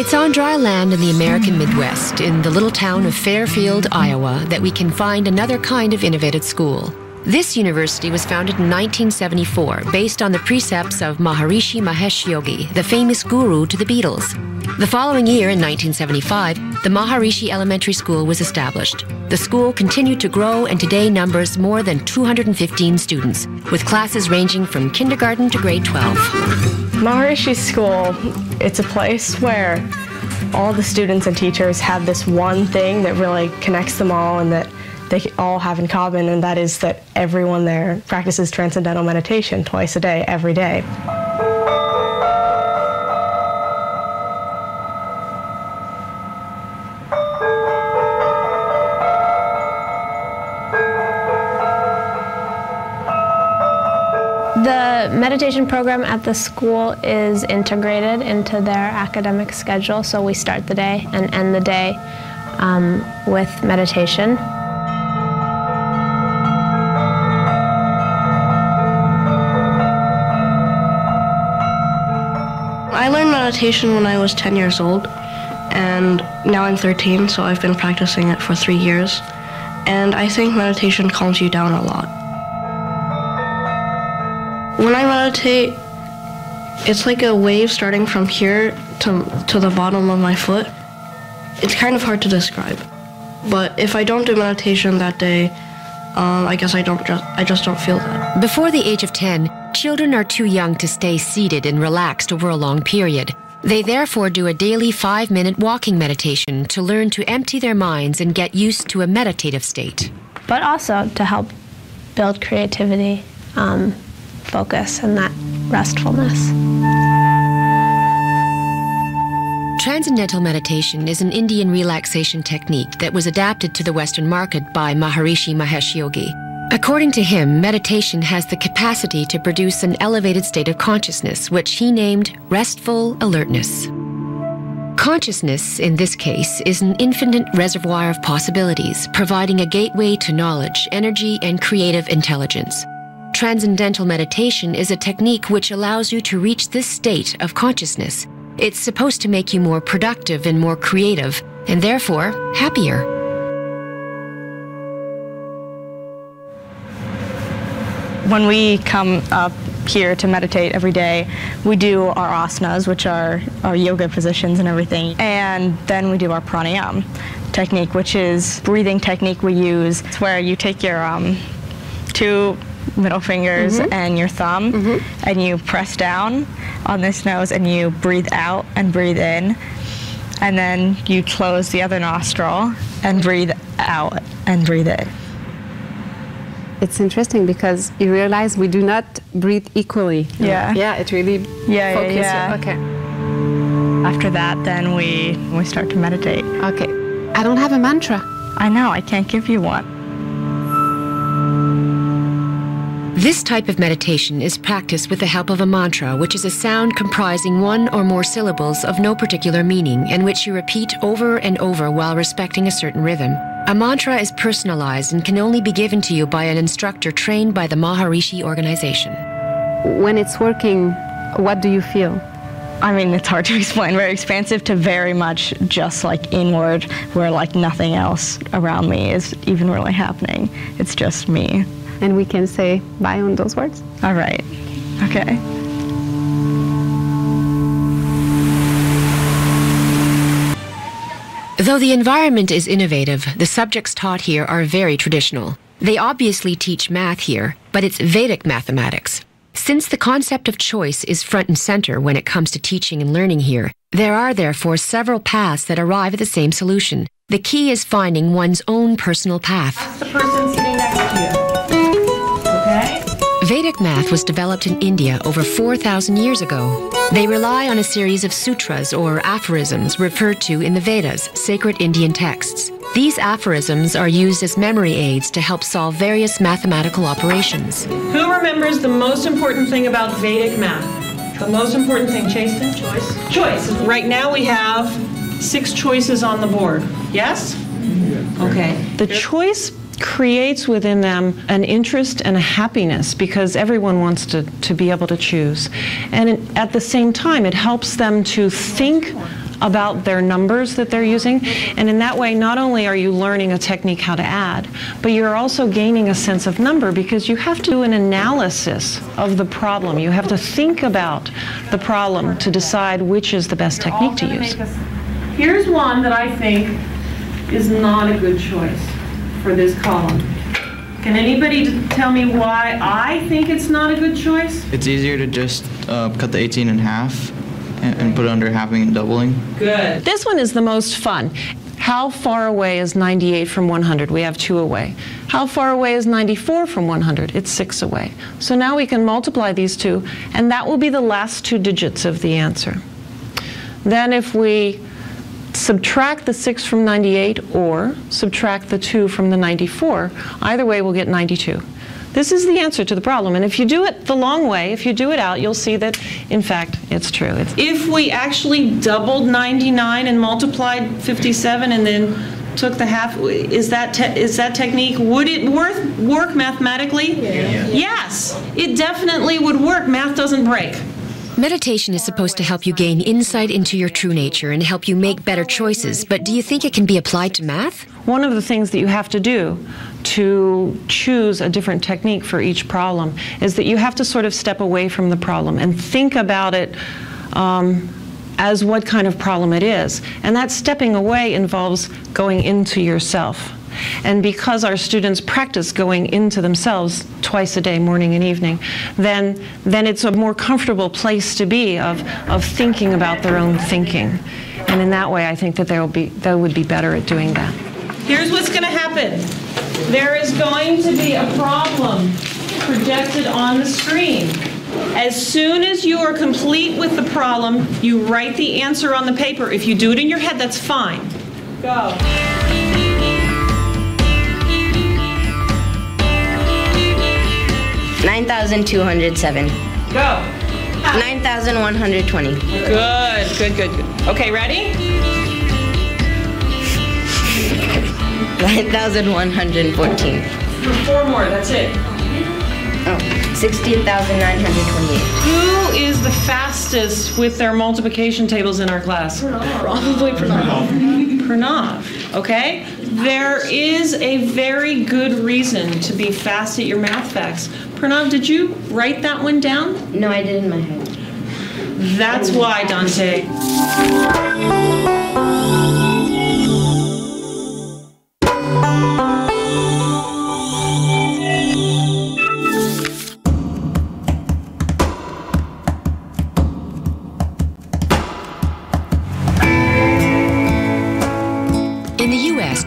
It's on dry land in the American Midwest, in the little town of Fairfield, Iowa, that we can find another kind of innovative school. This university was founded in 1974, based on the precepts of Maharishi Mahesh Yogi, the famous guru to the Beatles. The following year, in 1975, the Maharishi Elementary School was established. The school continued to grow and today numbers more than 215 students, with classes ranging from kindergarten to grade 12. Maharishi School, it's a place where all the students and teachers have this one thing that really connects them all and that they all have in common, and that is that everyone there practices Transcendental Meditation twice a day, every day. The meditation program at the school is integrated into their academic schedule, so we start the day and end the day with meditation. I learned meditation when I was 10 years old, and now I'm 13, so I've been practicing it for 3 years. And I think meditation calms you down a lot. When I meditate, it's like a wave starting from here to the bottom of my foot. It's kind of hard to describe. But if I don't do meditation that day, I guess I just don't feel that. Before the age of 10, children are too young to stay seated and relaxed over a long period. They therefore do a daily 5-minute walking meditation to learn to empty their minds and get used to a meditative state. But also to help build creativity, focus, and that restfulness. Transcendental meditation is an Indian relaxation technique that was adapted to the Western market by Maharishi Mahesh Yogi. According to him, meditation has the capacity to produce an elevated state of consciousness, which he named restful alertness. Consciousness, in this case, is an infinite reservoir of possibilities, providing a gateway to knowledge, energy, and creative intelligence. Transcendental meditation is a technique which allows you to reach this state of consciousness. It's supposed to make you more productive and more creative, and therefore happier. When we come up here to meditate every day, we do our asanas, which are our yoga positions and everything, and then we do our pranayama technique, which is breathing technique we use. It's where you take your two middle fingers and your thumb and you press down on this nose and you breathe out and breathe in, and then you close the other nostril and breathe out and breathe in. It's interesting because you realize we do not breathe equally. Yeah. Yeah, it really focuses. Yeah. Okay. After that, then we start to meditate. Okay. I don't have a mantra. I know, I can't give you one. This type of meditation is practiced with the help of a mantra, which is a sound comprising one or more syllables of no particular meaning and which you repeat over and over while respecting a certain rhythm. A mantra is personalized and can only be given to you by an instructor trained by the Maharishi organization. When it's working, what do you feel? I mean, it's hard to explain. Very expansive to very much just like inward, where like nothing else around me is even really happening. It's just me. And we can say bye on those words? All right. Okay. Though the environment is innovative, the subjects taught here are very traditional. They obviously teach math here, but it's Vedic mathematics. Since the concept of choice is front and center when it comes to teaching and learning here, there are therefore several paths that arrive at the same solution. The key is finding one's own personal path. That's the person sitting next to you. Okay? Vedic math was developed in India over 4,000 years ago. They rely on a series of sutras or aphorisms referred to in the Vedas, sacred Indian texts. These aphorisms are used as memory aids to help solve various mathematical operations. Who remembers the most important thing about Vedic math? The most important thing, Chasten? Choice. Choice. Right now we have 6 choices on the board. Yes? Okay. The choice creates within them an interest and a happiness because everyone wants to be able to choose. And at the same time, it helps them to think about their numbers that they're using. And in that way, not only are you learning a technique how to add, but you're also gaining a sense of number, because you have to do an analysis of the problem. You have to think about the problem to decide which is the best technique to use. Here's one that I think is not a good choice for this column. Can anybody tell me why I think it's not a good choice? It's easier to just cut the 18 in half and put it under halving and doubling. Good. This one is the most fun. How far away is 98 from 100? We have 2 away. How far away is 94 from 100? It's 6 away. So now we can multiply these two, and that will be the last 2 digits of the answer. Then if we subtract the 6 from 98 or subtract the 2 from the 94, either way we'll get 92. This is the answer to the problem, and if you do it the long way, if you do it out, you'll see that, in fact, it's true. If we actually doubled 99 and multiplied 57 and then took the half, is that technique, would it work mathematically? Yeah. Yes, it definitely would work. Math doesn't break. Meditation is supposed to help you gain insight into your true nature and help you make better choices, but do you think it can be applied to math? One of the things that you have to do to choose a different technique for each problem is that you have to sort of step away from the problem and think about it as what kind of problem it is. And that stepping away involves going into yourself. And because our students practice going into themselves twice a day, morning and evening, then it's a more comfortable place to be of thinking about their own thinking. And in that way, I think that they would be better at doing that. Here's what's going to happen. There is going to be a problem projected on the screen. As soon as you are complete with the problem, you write the answer on the paper. If you do it in your head, that's fine. Go. 9,207. Go. 9,120. Good. Okay, ready? 9,114. 4 more, that's it. Oh, 16,928. Who is the fastest with their multiplication tables in our class? Probably Pranav. Pranav, okay? There is a very good reason to be fast at your math facts. Pranav, did you write that one down? No, I did in my head. That's why, Dante.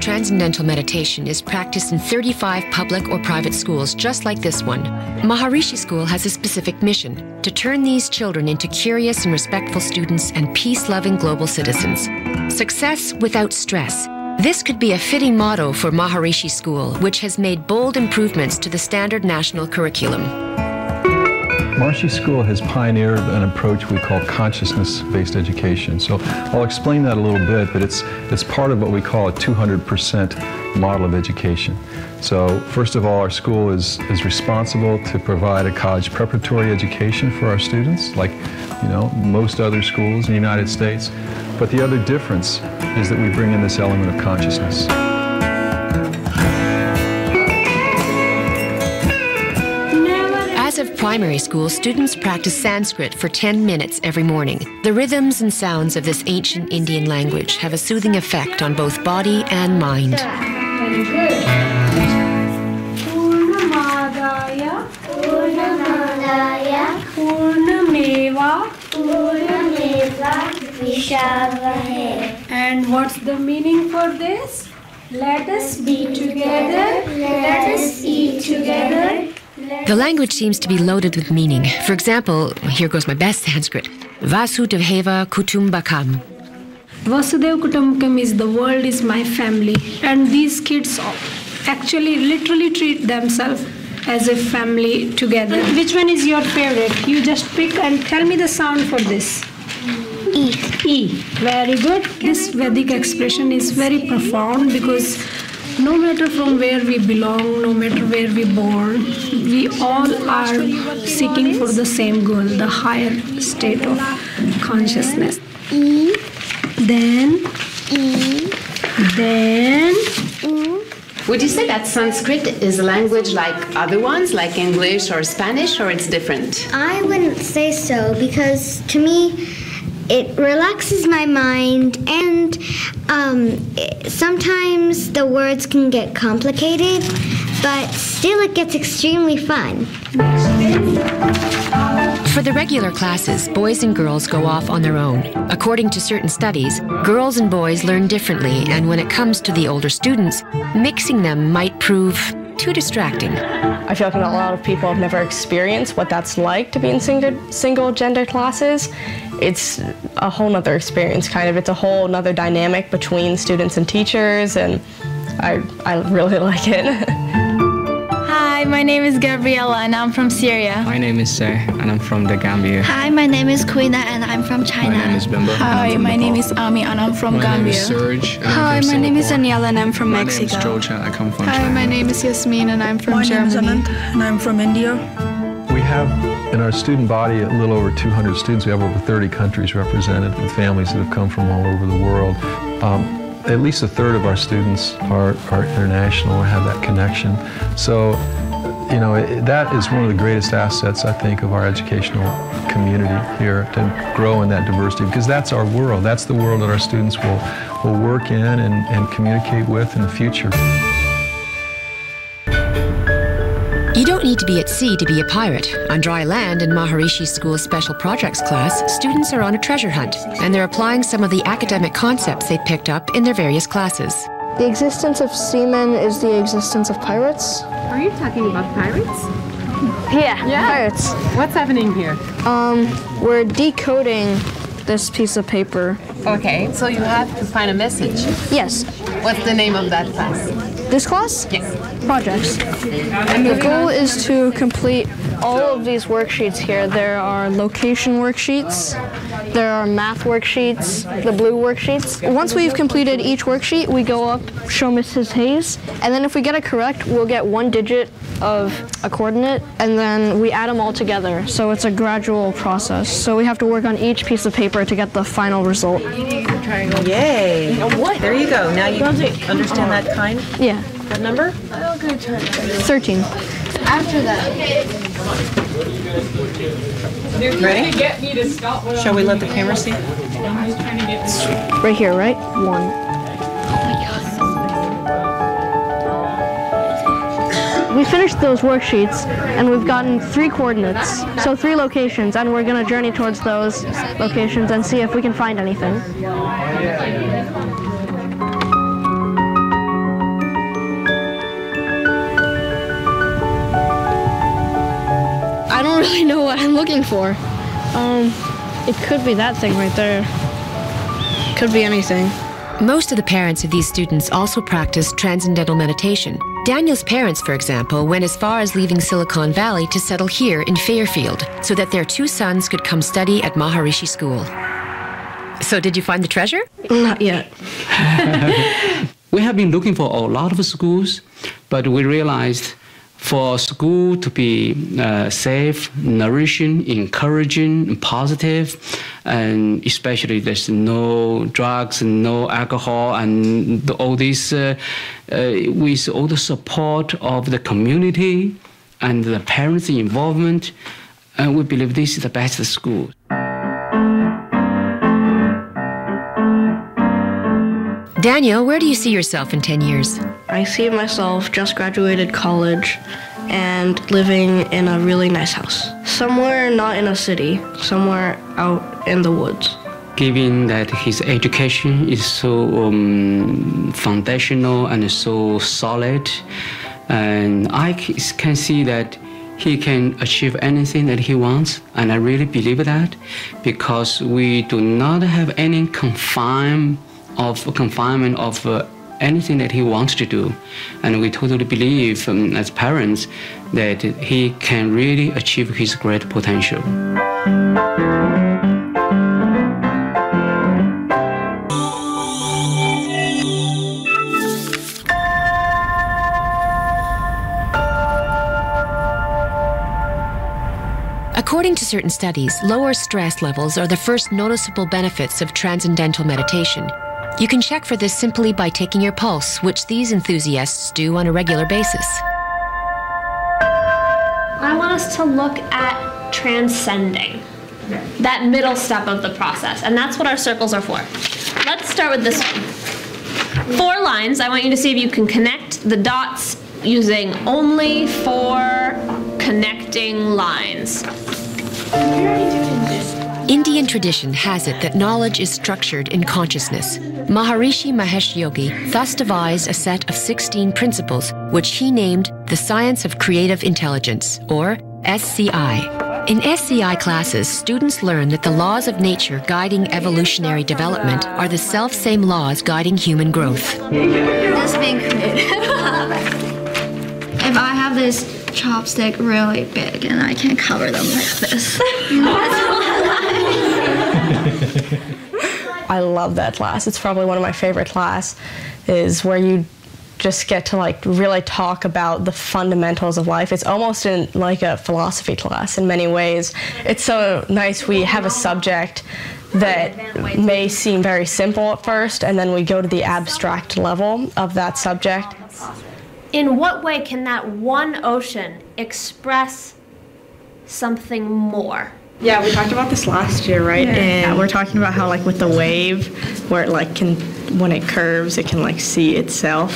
Transcendental meditation is practiced in 35 public or private schools just like this one. Maharishi School has a specific mission: to turn these children into curious and respectful students and peace-loving global citizens. Success without stress. This could be a fitting motto for Maharishi School, which has made bold improvements to the standard national curriculum. Maharishi School has pioneered an approach we call consciousness-based education. So I'll explain that a little bit, but it's part of what we call a 200% model of education. So first of all, our school is responsible to provide a college preparatory education for our students, like most other schools in the United States. But the other difference is that we bring in this element of consciousness. As of primary school, students practice Sanskrit for 10 minutes every morning. The rhythms and sounds of this ancient Indian language have a soothing effect on both body and mind. Very good. Purnamadaya, Purnamadaya, Purnameva, Purnameva, Vishavahe. And what's the meaning for this? Let us be together, let us eat together. The language seems to be loaded with meaning. For example, here goes my best Sanskrit. Vasudevaiva Kutumbakam. Vasudev Kutumbakam is the world is my family. And these kids actually literally treat themselves as a family together. Which one is your favorite? You just pick and tell me the sound for this. E. E. Very good. This Vedic expression is very profound because no matter from where we belong, no matter where we born, we all are seeking for the same goal, the higher state of consciousness. E, then E, then U. Would you say that Sanskrit is a language like other ones, like English or Spanish, or it's different? I wouldn't say so, because to me, it relaxes my mind, and sometimes the words can get complicated, but still it gets extremely fun. For the regular classes, boys and girls go off on their own. According to certain studies, girls and boys learn differently, and when it comes to the older students, mixing them might prove too distracting. I feel like a lot of people have never experienced what that's like to be in single gender classes. It's a whole nother experience, kind of. It's a whole nother dynamic between students and teachers, and I really like it. Hi, my name is Gabriella and I'm from Syria. My name is Seh and I'm from the Gambia. Hi, my name is Quina and I'm from China. My name is Bimbo. Hi, my name is Ami and I'm from Gambia. My name is Serge and Hi, I'm from my name is Singapore. Daniela and I'm from Mexico. My name is Georgia, I come from Hi, China. my name is Yasmin and I'm from My Germany. name is Anand and I'm from India. We have in our student body a little over 200 students. We have over 30 countries represented with families that have come from all over the world. At least a third of our students are international or have that connection. So, you know, that is one of the greatest assets, I think, of our educational community here, to grow in that diversity, because that's our world. That's the world that our students will work in and communicate with in the future. You don't need to be at sea to be a pirate. On dry land in Maharishi School's Special Projects class, students are on a treasure hunt, and they're applying some of the academic concepts they picked up in their various classes. The existence of seamen is the existence of pirates. Are you talking about pirates? Yeah, pirates. What's happening here? We're decoding this piece of paper. Okay, so you have to find a message. Yes. What's the name of that class? This class? Yes. Projects. And the goal is to complete all of these worksheets here. There are location worksheets, there are math worksheets, the blue worksheets. Once we've completed each worksheet, we go up, show Mrs. Hayes, and then if we get it correct, we'll get one digit of a coordinate, and then we add them all together. So it's a gradual process. So we have to work on each piece of paper to get the final result. Yay! There you go. Now you understand that kind? Yeah. What number? 13. After that. Ready? Shall we let the camera see? Right here, right? 1. We finished those worksheets, and we've gotten 3 coordinates, so 3 locations, and we're going to journey towards those locations and see if we can find anything. I don't really know what I'm looking for. It could be that thing right there. Could be anything. Most of the parents of these students also practice Transcendental Meditation. Daniel's parents, for example, went as far as leaving Silicon Valley to settle here in Fairfield so that their 2 sons could come study at Maharishi School. So did you find the treasure? Not yet. We have been looking for a lot of schools, but we realized for a school to be safe, nourishing, encouraging, positive, and especially there's no drugs, no alcohol, and all this, with all the support of the community and the parents' involvement, we believe this is the best school. Daniel, where do you see yourself in 10 years? I see myself just graduated college and living in a really nice house. Somewhere not in a city, somewhere out in the woods. Given that his education is so foundational and so solid, and I can see that he can achieve anything that he wants, and I really believe that, because we do not have any confinement of anything that he wants to do, and we totally believe as parents that he can really achieve his great potential. According to certain studies, lower stress levels are the first noticeable benefits of transcendental meditation. You can check for this simply by taking your pulse, which these enthusiasts do on a regular basis. I want us to look at transcending, that middle step of the process, and that's what our circles are for. Let's start with this one. 4 lines. I want you to see if you can connect the dots using only 4 connecting lines. Indian tradition has it that knowledge is structured in consciousness. Maharishi Mahesh Yogi thus devised a set of 16 principles, which he named the Science of Creative Intelligence, or SCI. In SCI classes, students learn that the laws of nature guiding evolutionary development are the self-same laws guiding human growth. This being creative. If I have this chopstick really big and I can cover them like this. I love that class. It's probably one of my favorite classes, is where you just get to like really talk about the fundamentals of life. It's almost like a philosophy class in many ways. It's so nice. We have a subject that may seem very simple at first, and then we go to the abstract level of that subject. In what way can that one ocean express something more? Yeah, we talked about this last year, right? Yeah. And we're talking about how, like, with the wave, where it like can, when it curves, it can like see itself.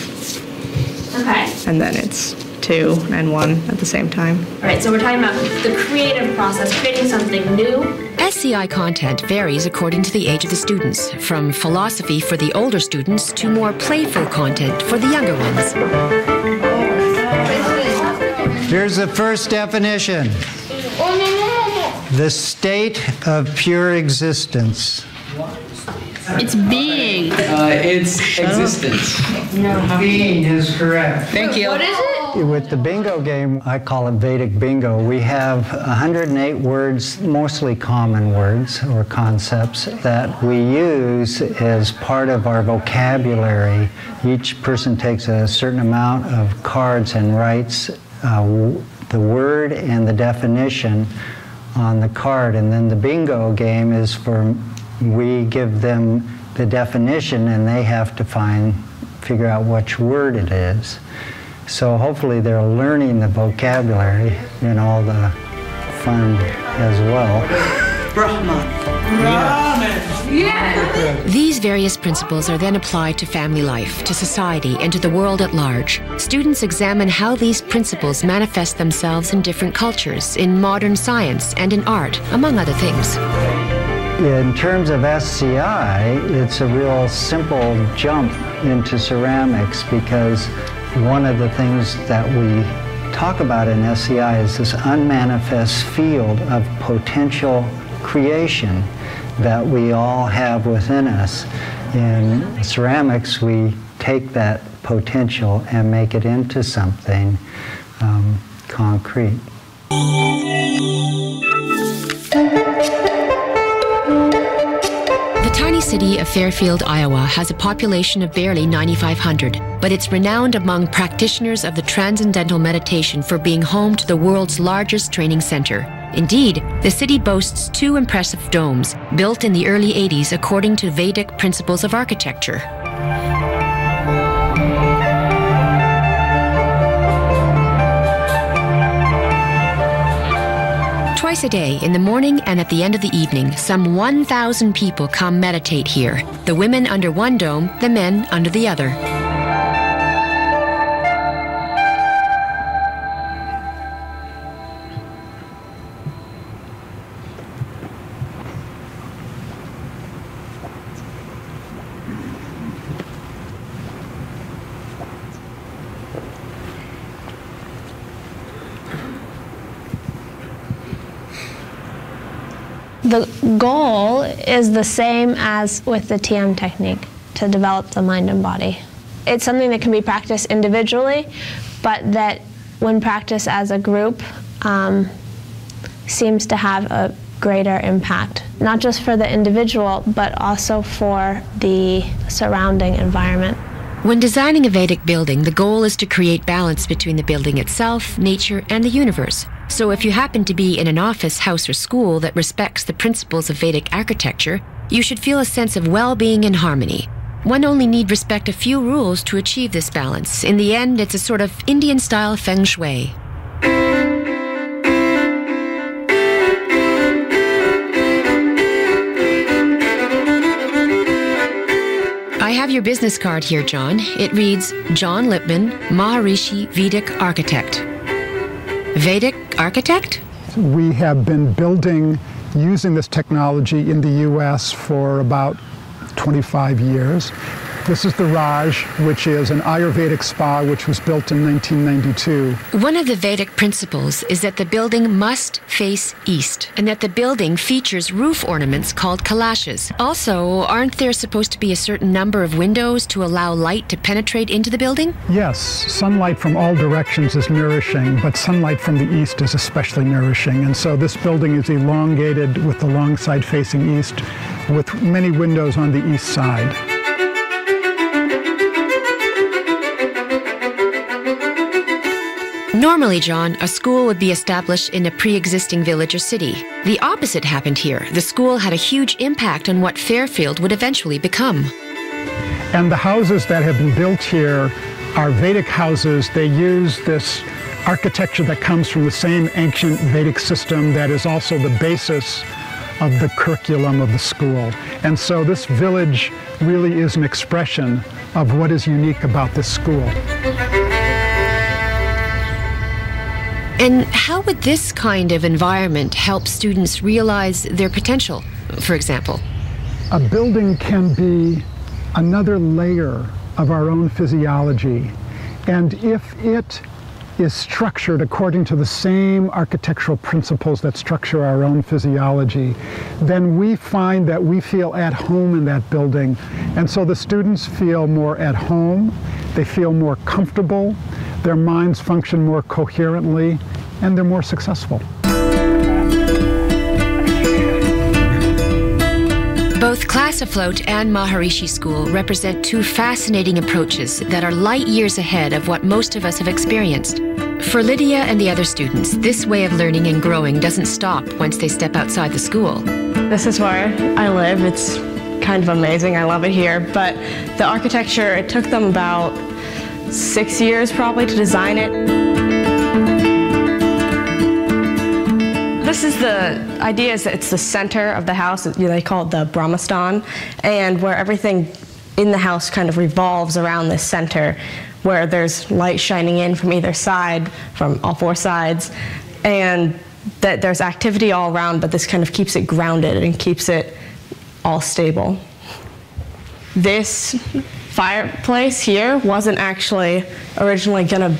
Okay. And then it's 2 and 1 at the same time. All right, so we're talking about the creative process, creating something new. SCI content varies according to the age of the students, from philosophy for the older students to more playful content for the younger ones. Here's the first definition. The state of pure existence. It's being. It's existence. Being is correct. Thank you. What is it? With the bingo game, I call it Vedic Bingo, we have 108 words, mostly common words or concepts, that we use as part of our vocabulary. Each person takes a certain amount of cards and writes the word and the definition on the card, and then the bingo game is for, we give them the definition and they have to figure out which word it is. So hopefully they're learning the vocabulary and all the fun as well. Brahman. Yeah. These various principles are then applied to family life, to society, and to the world at large. Students examine how these principles manifest themselves in different cultures, in modern science, and in art, among other things. In terms of SCI, it's a real simple jump into ceramics, because one of the things that we talk about in SCI is this unmanifest field of potential creation that we all have within us. In ceramics, we take that potential and make it into something concrete. The tiny city of Fairfield, Iowa has a population of barely 9,500, but it's renowned among practitioners of the Transcendental Meditation for being home to the world's largest training center. Indeed, the city boasts 2 impressive domes, built in the early 80s according to Vedic principles of architecture. Twice a day, in the morning and at the end of the evening, some 1,000 people come meditate here. The women under one dome, the men under the other. The goal is the same as with the TM technique, to develop the mind and body. It's something that can be practiced individually, but that when practiced as a group seems to have a greater impact, not just for the individual, but also for the surrounding environment. When designing a Vedic building, the goal is to create balance between the building itself, nature, and the universe. So if you happen to be in an office, house, or school that respects the principles of Vedic architecture, you should feel a sense of well-being and harmony. One only need respect a few rules to achieve this balance. In the end, it's a sort of Indian-style feng shui. I have your business card here, John. It reads, John Lipman, Maharishi Vedic Architect. Vedic architect? We have been building using this technology in the U.S. for about 25 years. This is the Raj, which is an Ayurvedic spa which was built in 1992. One of the Vedic principles is that the building must face east, and that the building features roof ornaments called kalashas. Also, aren't there supposed to be a certain number of windows to allow light to penetrate into the building? Yes, sunlight from all directions is nourishing, but sunlight from the east is especially nourishing. And so this building is elongated with the long side facing east, with many windows on the east side. Normally, John, a school would be established in a pre-existing village or city. The opposite happened here. The school had a huge impact on what Fairfield would eventually become. And the houses that have been built here are Vedic houses. They use this architecture that comes from the same ancient Vedic system that is also the basis of the curriculum of the school. And so this village really is an expression of what is unique about this school. And how would this kind of environment help students realize their potential, for example? A building can be another layer of our own physiology. And if it is structured according to the same architectural principles that structure our own physiology, then we find that we feel at home in that building. And so the students feel more at home, they feel more comfortable, their minds function more coherently, and they're more successful. Both Class Afloat and Maharishi School represent two fascinating approaches that are light years ahead of what most of us have experienced. For Lydia and the other students, this way of learning and growing doesn't stop once they step outside the school. This is where I live. It's kind of amazing. I love it here. But the architecture, it took them about 6 years probably to design it. This is the idea is that it's the center of the house. They call it the Brahmastan, and where everything in the house kind of revolves around this center, where there's light shining in from either side, from all four sides, and that there's activity all around, but this kind of keeps it grounded and keeps it all stable. This fireplace here wasn't actually originally going to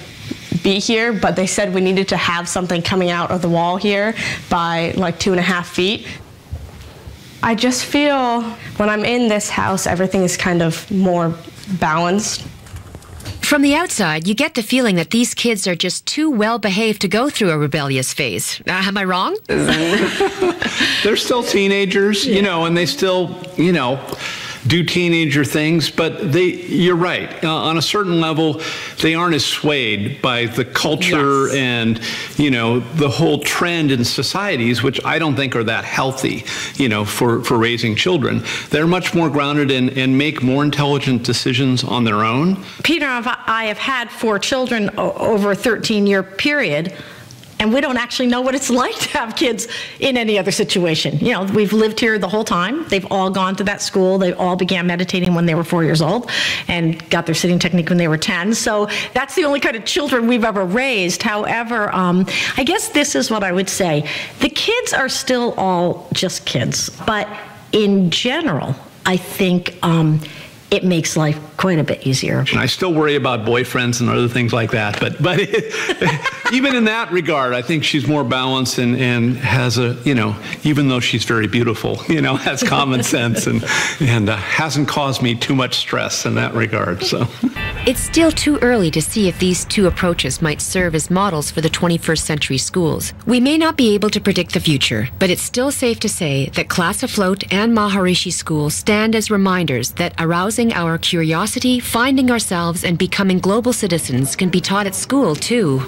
be here, but they said we needed to have something coming out of the wall here by like 2.5 feet. I just feel when I'm in this house, everything is kind of more balanced. From the outside, you get the feeling that these kids are just too well-behaved to go through a rebellious phase. Am I wrong? They're still teenagers, you know, and they still, you know, do teenager things, but you're right. On a certain level, they aren't as swayed by the culture and, you know, the whole trend in societies, which I don't think are that healthy, you know, for raising children. They're much more grounded and make more intelligent decisions on their own. Peter and I have had 4 children over a 13-year period. And we don't actually know what it's like to have kids in any other situation. You know, we've lived here the whole time. They've all gone to that school. They all began meditating when they were 4 years old and got their sitting technique when they were 10. So that's the only kind of children we've ever raised. However, I guess this is what I would say. The kids are still all just kids. But in general, I think it makes life quite a bit easier. And I still worry about boyfriends and other things like that, but even in that regard, I think she's more balanced and has a, you know, even though she's very beautiful, you know, has common sense and hasn't caused me too much stress in that regard, so. It's still too early to see if these two approaches might serve as models for the 21st century schools. We may not be able to predict the future, but it's still safe to say that Class Afloat and Maharishi School stand as reminders that arousing our curiosity, finding ourselves, and becoming global citizens can be taught at school, too.